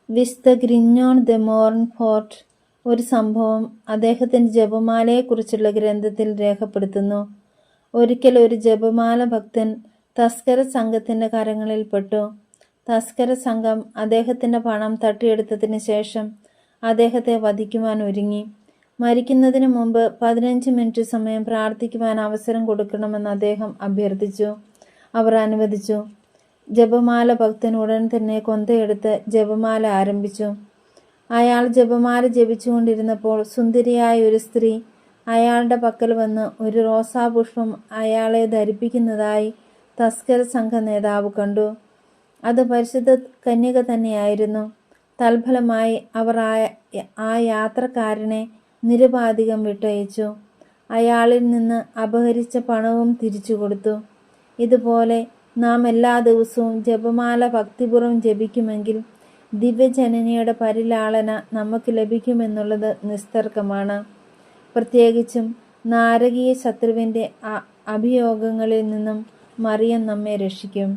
വിശുദ്ധ ഗ്രിഞ്ഞോൺ ദെ മോൺഫോർട്ട് ഒരു സംഭവം അദ്ദേഹത്തിന്റെ ജപമാലയെക്കുറിച്ചുള്ള ഗ്രന്ഥത്തിൽ രേഖപ്പെടുത്തുന്നു. ഒരിക്കൽ ഒരു ജപമാല ഭക്തൻ തസ്കര സംഘത്തിന്റെ കരങ്ങളിൽപ്പെട്ടു. തസ്കര സംഘം അദ്ദേഹത്തിന്റെ പണം തട്ടിയെടുത്തതിന് ശേഷം അദ്ദേഹത്തെ വധിക്കുവാൻ ഒരുങ്ങി. മരിക്കുന്നതിന് മുമ്പ് 15 മിനിറ്റ് സമയം പ്രാർത്ഥിക്കുവാൻ അവസരം കൊടുക്കണമെന്ന് അദ്ദേഹം അഭ്യർത്ഥിച്ചു. അവർ അനുവദിച്ചു. ജപമാല ഭക്തൻ ഉടൻ തന്നെ കൊന്തയെടുത്ത് ജപമാല ആരംഭിച്ചു. അയാൾ ജപമാല ജപിച്ചുകൊണ്ടിരുന്നപ്പോൾ സുന്ദരിയായ ഒരു സ്ത്രീ അയാളുടെ പക്കൽ വന്ന് ഒരു റോസാപുഷ്പം അയാളെ ധരിപ്പിക്കുന്നതായി തസ്കര സംഘ നേതാവ് കണ്ടു. അത് പരിശുദ്ധ കന്യക തന്നെയായിരുന്നു. തൽഫലമായി അവർ ആ യാത്രക്കാരനെ നിരുപാധികം വിട്ടയച്ചു. അയാളിൽ നിന്ന് അപഹരിച്ച പണവും തിരിച്ചു കൊടുത്തു. ഇതുപോലെ നാം എല്ലാ ദിവസവും ജപമാല ഭക്തിപൂർവ്വം ജപിക്കുമെങ്കിൽ ദിവ്യജനനിയുടെ പരിലാളന നമുക്ക് ലഭിക്കുമെന്നുള്ളത് നിസ്തർക്കമാണ്. പ്രത്യേകിച്ചും നാരകീയ ശത്രുവിൻ്റെ അഭിയോഗങ്ങളിൽ നിന്നും മറിയം നമ്മെ രക്ഷിക്കും.